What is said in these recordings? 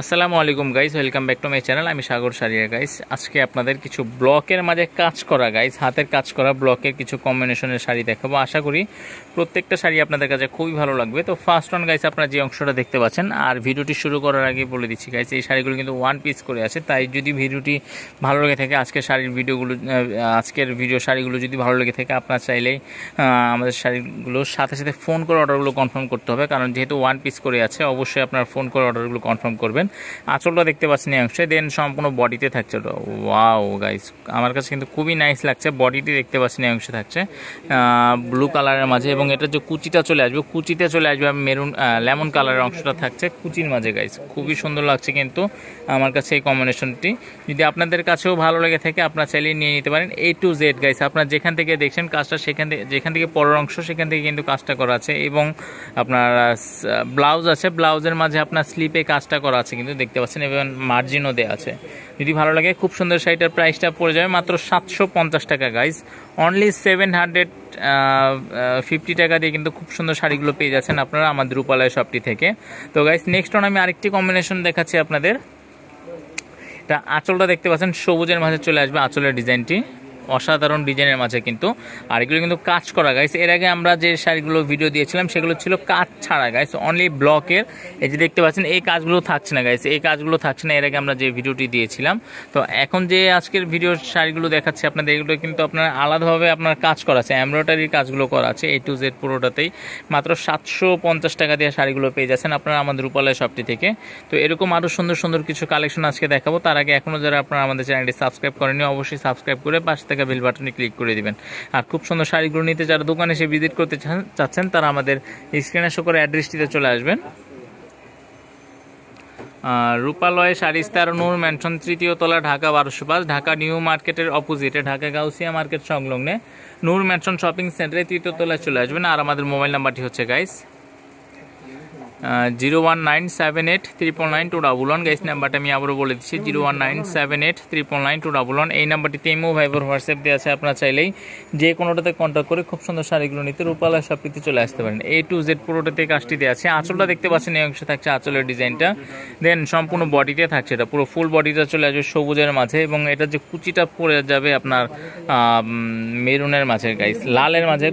আসসালামু আলাইকুম guys, welcome back to my channel. আমি সাগর সারিয়া গাইস। আজকে আপনাদের কিছু ব্লকের মাঝে কাজ করা গাইস, হাতের কাজ করা ব্লকের কিছু কম্বিনেশনের শাড়ি দেখাবো। আশা করি প্রত্যেকটা শাড়ি আপনাদের কাছে খুবই ভালো লাগবে। তো ফার্স্ট ওয়ান গাইস, আপনারা যে অংশটা দেখতে পাচ্ছেন, আর ভিডিওটি শুরু করার আগে বলে দিচ্ছি গাইস, এই শাড়িগুলো কিন্তু ওয়ান পিস করে আছে। তাই যদি ভিডিওটি ভালো লেগে থাকে, আজকের ভিডিও শাড়িগুলো যদি ভালো লেগে থাকে, আপনারা চাইলেই আমাদের শাড়িগুলোর সাথে সাথে ফোন করে অর্ডারগুলো কনফার্ম করতে হবে, কারণ যেহেতু ওয়ান পিস করে আছে অবশ্যই আপনারা ফোন করে অর্ডারগুলো কনফার্ম করবেন। আঁচলটা দেখতে পাচ্ছেন এই অংশে, দেন সম্পূর্ণ বডিতে থাকছে। ওয়াও গাইস, আমার কাছে কিন্তু খুবই নাইস লাগছে। বডিটি দেখতে পাচ্ছেন এই অংশে থাকছে ব্লু কালারের মাঝে, এবং এটা যে কুচিটা চলে আসবে, কুচিতে চলে আসবে মেরুন লেমন কালারের অংশটা থাকছে কুচির মাঝে গাইস। খুবই সুন্দর লাগছে কিন্তু আমার কাছে এই কম্বিনেশনটি। যদি আপনাদের কাছেও ভালো লেগে থাকে, আপনারা চাইলেই নিয়ে নিতে পারেন। A to Z গাইস, আপনারা যেখান থেকে দেখছেন কাজটা, যেখান থেকে পরের অংশ সেখান থেকে কিন্তু কাজটা করা আছে, এবং আপনার ব্লাউজ আছে, ব্লাউজের মাঝে আপনার স্লিপে কাজটা করা আছে কিন্তু দেখতে পাচ্ছেন, এবং মার্জিনও দেওয়া আছে। যদি ভালো লাগে, খুব সুন্দর শাড়িটার প্রাইসটা পড়ে যাবে মাত্র 750 টাকা গাইস। অনলি 750 টাকা দিয়ে কিন্তু খুব সুন্দর শাড়িগুলো পেয়ে যাচ্ছেন আপনারা আমাদের রূপালয় শপটি থেকে। তো গাইস, নেক্সট আমি আরেকটি কম্বিনেশন দেখাচ্ছি আপনাদের। এটা আঁচলটা দেখতে পাচ্ছেন সবুজের মাঝে চলে আসবে আঁচলের ডিজাইনটি, অসাধারণ ডিজাইনের মাঝে কিন্তু। আর এগুলো কিন্তু কাজ করা গাইস। এর আগে আমরা যে শাড়িগুলো ভিডিও দিয়েছিলাম সেগুলো ছিল কাজ ছাড়া গাইস, অনলি ব্লকের। এই যে দেখতে পাচ্ছেন এই কাজগুলো থাকছে না গাইস, এই কাজগুলো থাকছে না এর আগে আমরা যে ভিডিওটি দিয়েছিলাম। তো এখন যে আজকের ভিডিওর শাড়িগুলো দেখাচ্ছি আপনাদের, এগুলো কিন্তু আপনার আলাদাভাবে আপনার কাজ করা আছে, এমব্রয়ডারির কাজগুলো করা আছে A to Z পুরোটাতেই। মাত্র 750 টাকা দিয়ে শাড়িগুলো পেয়ে যাচ্ছেন আপনারা আমাদের রূপালয় শপটি থেকে। তো এরকম আরও সুন্দর সুন্দর কিছু কালেকশন আজকে দেখাবো। তার আগে এখনও যারা আপনারা আমাদের চ্যানেলটি সাবস্ক্রাইব করেনি, অবশ্যই সাবস্ক্রাইব করে পাশে থাকা বেল বাটনে ক্লিক করে দিবেন। আর খুব সুন্দর শাড়িগুলো নিতে যারা দোকানে এসে ভিজিট করতে চাচ্ছেন, তারা আমাদের স্ক্রিনে শো করে অ্যাড্রেসটিতে চলে আসবেন। রূপালয় শাড়িস্তার নূর ম্যানশন, 3য় তলা, ঢাকা 1205, ঢাকা নিউ মার্কেটের অপোজিটে, ঢাকা গাউসিয়া মার্কেট সংলগ্নে নূর ম্যানশন শপিং সেন্টারে 3য় তলায় চলে আসবেন। আর আমাদের মোবাইল নাম্বারটি হচ্ছে গাইস 01978399211 গাইস। নাম্বারটা আমি আবারও বলে দিচ্ছি, 01978399211। এই নাম্বারটিতে ইমো, ভাইবার, হোয়াটসঅ্যাপ দেওয়া আছে। আপনারা চাইলেই যে কোনোটাতে কন্ট্যাক্ট করে খুব সুন্দর শাড়িগুলো নিতে রূপালয় শপটিতে চলে আসতে পারেন। A to Z পুরোটাতে কাজটি দেওয়া আছে। আঁচলটা দেখতে পাচ্ছেন এই অংশে থাকছে আঁচলের ডিজাইনটা, দেন সম্পূর্ণ বডিতে থাকছে, এটা পুরো ফুল বডিটা চলে আসবে সবুজের মাঝে, এবং এটা যে কুচিটা পড়ে যাবে আপনার মেরুনের মাঝে গাইস, লালের মাঝে,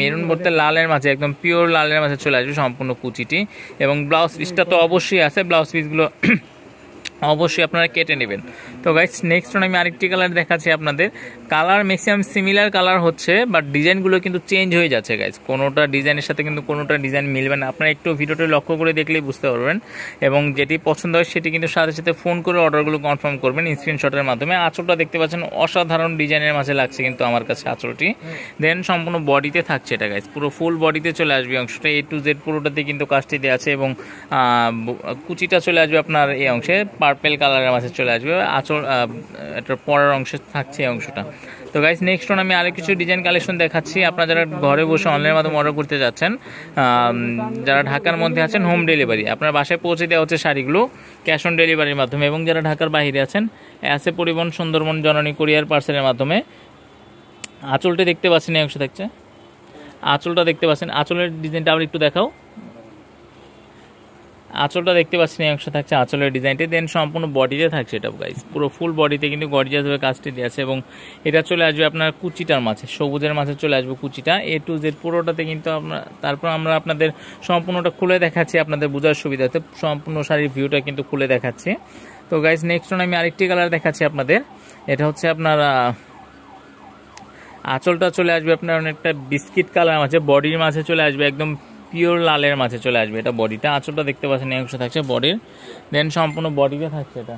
মেরুন বলতে লালের মাঝে, একদম পিওর লালের মাঝে চলে আসবে সম্পূর্ণ কুচিটি। এবং ব্লাউজ পিসটা তো অবশ্যই আছে, ব্লাউজ পিসগুলো অবশ্যই আপনারা কেটে নেবেন। তো গাইস, নেক্সট আমি আরেকটি কালার দেখাচ্ছি আপনাদের। কালার ম্যাক্সিমাম সিমিলার কালার হচ্ছে, বাট ডিজাইনগুলো কিন্তু চেঞ্জ হয়ে যাচ্ছে গাইস। কোনোটা ডিজাইনের সাথে কিন্তু কোনোটা ডিজাইন মিলবে না, আপনারা একটু ভিডিওটি লক্ষ্য করে দেখলেই বুঝতে পারবেন। এবং যেটি পছন্দ হয় সেটি কিন্তু সাথে সাথে ফোন করে অর্ডারগুলো কনফার্ম করবেন স্ক্রিনশটের মাধ্যমে। আঁচলটা দেখতে পাচ্ছেন অসাধারণ ডিজাইনের মাঝে লাগছে কিন্তু আমার কাছে আঁচলটি, দেন সম্পূর্ণ বডিতে থাকছে এটা গাইস, পুরো ফুল বডিতে চলে আসবে অংশটা। A to Z পুরোটাতে কিন্তু কাজটি দেওয়া আছে, এবং কুচিটা চলে আসবে আপনার এই অংশে পার্পেল কালারের মাঝে চলে আসবে। আঁচল এটার পরের অংশে থাকছে এই অংশটা। তো গাইস, নেক্সট আমি আরও কিছু ডিজাইন কালেকশন দেখাচ্ছি। আপনারা যারা ঘরে বসে অনলাইনের মাধ্যমে অর্ডার করতে যাচ্ছেন, যারা ঢাকার মধ্যে আছেন, হোম ডেলিভারি আপনার বাসায় পৌঁছে দেওয়া হচ্ছে শাড়িগুলো ক্যাশ অন ডেলিভারির মাধ্যমে, এবং যারা ঢাকার বাইরে আছেন, আছে পরিবহন, সুন্দরবন, জননী কুরিয়ার পার্সেলের মাধ্যমে। আঁচলটা দেখতে পাচ্ছেন এই অংশ থাকছে, আঁচলটা দেখতে পাচ্ছেন, আঁচলের ডিজাইনটা আবার একটু দেখাও। আঁচলটা দেখতে পাচ্ছেন এই অংশ থাকছে আঁচলের ডিজাইনটি, দেন সম্পূর্ণ বডিতে থাকছে এটা গাইস, পুরো ফুল বডিতে কিন্তু গর্জিয়াসভাবে কাজটি দিয়ে আছে। এবং এটা চলে আসবে আপনার কুচিটার মাঝে, সবুজের মাঝে চলে আসবে কুচিটা A to Z পুরোটাতে কিন্তু আপনার। তারপর আমরা আপনাদের সম্পূর্ণটা খুলে দেখাচ্ছি আপনাদের বোঝার সুবিধাতে, সম্পূর্ণ শাড়ির ভিউটা কিন্তু খুলে দেখাচ্ছি। তো গাইস, নেক্সট আমি আরেকটি কালার দেখাচ্ছি আপনাদের। এটা হচ্ছে আপনার আঁচলটা চলে আসবে আপনার অনেকটা বিস্কিট কালার মাঝে, বডির মাঝে চলে আসবে একদম পিওর লালের মাঝে চলে আসবে এটা বডিটা। আঁচলটা দেখতে পাচ্ছেন এই অংশ থাকছে বডির, দেন সম্পূর্ণ বডিতে থাকছে এটা,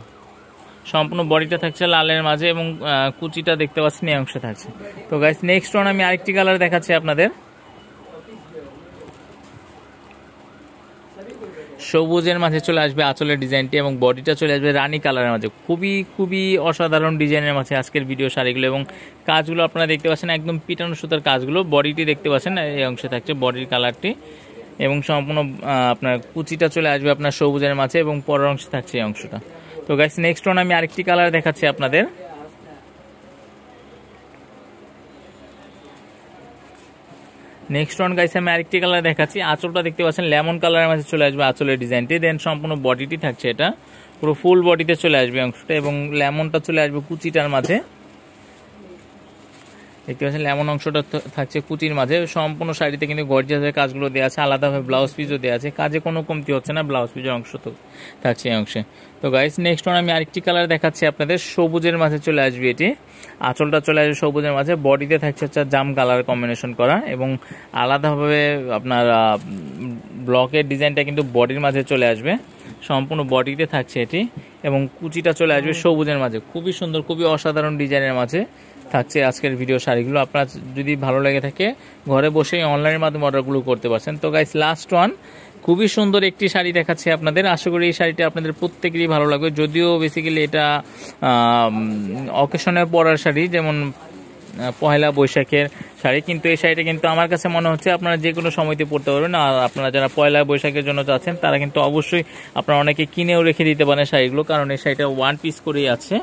সম্পূর্ণ বডিটা থাকছে লালের মাঝে, এবং কুচিটা দেখতে পাচ্ছেন এই অংশ থাকছে। তো গাইস, নেক্সট আমি আরেকটি কালার দেখাচ্ছি আপনাদের। সবুজের মাঝে চলে আসবে আঁচলের ডিজাইনটি, এবং বডিটা চলে আসবে রানী কালারের মাঝে। খুবই খুবই অসাধারণ ডিজাইনের মাঝে আজকের ভিডিও শাড়িগুলো, এবং কাজগুলো আপনারা দেখতে পাচ্ছেন একদম পিটানো সুতার কাজগুলো। বডিটি দেখতে পাচ্ছেন এই অংশে থাকছে বডির কালারটি, এবং সম্পূর্ণ আপনার কুচিটা চলে আসবে আপনার সবুজের মাঝে, এবং পরের অংশে থাকছে এই অংশটা। তো গাইস, নেক্সট আমি আরেকটি কালার দেখাচ্ছি আপনাদের। নেক্সট ওয়ান গাইস আমি আরেকটি কালার দেখাচ্ছি। আঁচলটা দেখতে পাচ্ছেন লেমন কালারের মাঝে চলে আসবে আঁচলের ডিজাইনটি। দেন সম্পূর্ণ বডিটি থাকছে এটা পুরো ফুল বডিতে চলে আসবে অংশটা, এবং লেমনটা চলে আসবে কুচিটার মাঝে। দেখতে পাচ্ছেন লেমন অংশটা থাকছে কুচির মাঝে। সম্পূর্ণ শাড়িতে কিন্তু গর্জিয়াসের কাজগুলো দেওয়া আছে, আলাদাভাবে ব্লাউজ পিসও দেওয়া আছে, কাজে কোনো কমতি হচ্ছে না, ব্লাউজ পিসের অংশ তো থাকছে এই অংশে। তো গাইস নেক্সট ওয়ান আমি আরেকটি কালার দেখাচ্ছি আপনাদের, সবুজের মাঝে চলে আসবে এটি। আঁচলটা চলে আসবে সবুজের মাঝে, বডিতে থাকছে হচ্ছে জাম কালার কম্বিনেশন করা, এবং আলাদাভাবে আপনার ব্লকের ডিজাইনটা কিন্তু বডির মাঝে চলে আসবে, সম্পূর্ণ বডিতে থাকছে এটি, এবং কুচিটা চলে আসবে সবুজের মাঝে। খুবই সুন্দর, খুবই অসাধারণ ডিজাইনের মাঝে থাকছে আজকের ভিডিও শাড়িগুলো। আপনার যদি ভালো লেগে থাকে ঘরে বসেই অনলাইনের মাধ্যমে অর্ডারগুলো করতে পারছেন। তো গাইস লাস্ট ওয়ান খুবই সুন্দর একটি শাড়ি দেখাচ্ছি আপনাদের, আশা করি এই শাড়িটা আপনাদের প্রত্যেকেরই ভালো লাগবে। যদিও বেসিক্যালি এটা অকেশনে পরার শাড়ি, যেমন পয়লা বৈশাখের শাড়ি, কিন্তু এই শাড়িটা কিন্তু আমার কাছে মনে হচ্ছে আপনারা যে কোনো সময়তে পরতে পারবেন। আর আপনারা যারা পয়লা বৈশাখের জন্য চাচ্ছেন তারা কিন্তু অবশ্যই আপনারা অনেকে কিনেও রেখে দিতে পারেন শাড়িগুলো, কারণ এই শাড়িটা ওয়ান পিস করেই আছে।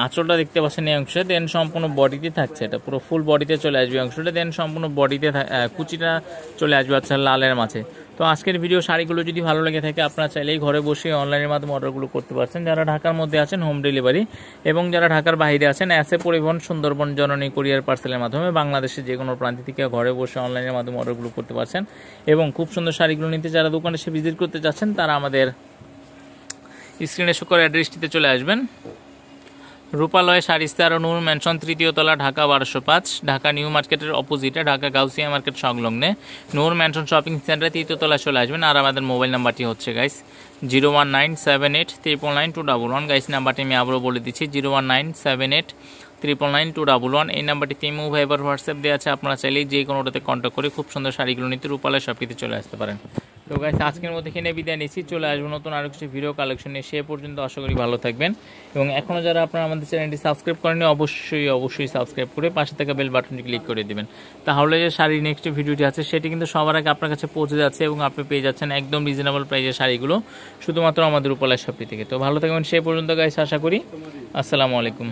আঁচলটা দেখতে পাচ্ছেন এই অংশে, দেন সম্পূর্ণ বডিতে থাকছে এটা পুরো ফুল বডিতে চলে আসবে অংশটা, দেন সম্পূর্ণ বডিতে কুচিটা চলে আসবে আচ্ছা লালের মাঝে। তো আজকের ভিডিও শাড়িগুলো যদি ভালো লেগে থাকে আপনারা চাইলেই ঘরে বসে অনলাইনের মাধ্যমে অর্ডারগুলো করতে পারছেন। যারা ঢাকার মধ্যে আছেন হোম ডেলিভারি, এবং যারা ঢাকার বাইরে আছেন এসএ পরিবহন, সুন্দরবন, জননী কুরিয়ার পার্সেলের মাধ্যমে বাংলাদেশের যে কোনো প্রান্ত থেকে ঘরে বসে অনলাইনের মাধ্যমে অর্ডারগুলো করতে পারছেন। এবং খুব সুন্দর শাড়িগুলো নিতে যারা দোকানে এসে ভিজিট করতে যাচ্ছেন তারা আমাদের স্ক্রিনে শো করা অ্যাড্রেসটিতে চলে আসবেন। রূপালয় শাড়িস্তার ও নূর ম্যানশন, 3য় তলা, ঢাকা 1205, ঢাকা নিউ মার্কেটের অপোজিটে, ঢাকা গাউসিয়া মার্কেট সংলগ্নে নূর ম্যানশন শপিং সেন্টারে 3য় তলায় চলে আসবেন। আর আমাদের মোবাইল নাম্বারটি হচ্ছে গাইস 01978992211। গাইস নাম্বারটি আমি আবারও বলে দিচ্ছি 01978992211। এই নাম্বারটিতে ইমো, ভাইবার, হোয়াটসঅ্যাপ দেওয়া আছে, আপনারা চাইলেই যে কোনোটাতে কন্ট্যাক্ট করে খুব সুন্দর শাড়িগুলো নিতে রূপালয় শপটিতে চলে আসতে পারেন। তো গাইস আজকের মধ্যে এখানে বিদায় নিচ্ছি, চলে আসবো নতুন আরও কিছু ভিডিও কালেকশন নিয়ে। সে পর্যন্ত আশা করি ভালো থাকবেন, এবং এখনও যারা আপনারা আমাদের চ্যানেলটি সাবস্ক্রাইব করেনি অবশ্যই সাবস্ক্রাইব করে পাশে থাকা বেল বাটনটি ক্লিক করে দেবেন। তাহলে যে শাড়ির নেক্সট ভিডিওটি আছে সেটি কিন্তু সবার আগে আপনার কাছে পৌঁছে যাচ্ছে, এবং আপনি পেয়ে যাচ্ছেন একদম রিজনেবল প্রাইসের শাড়িগুলো শুধুমাত্র আমাদের রূপালয় শপটি থেকে। তো ভালো থাকবেন সে পর্যন্ত গাইস, আশা করি। আসসালামু আলাইকুম।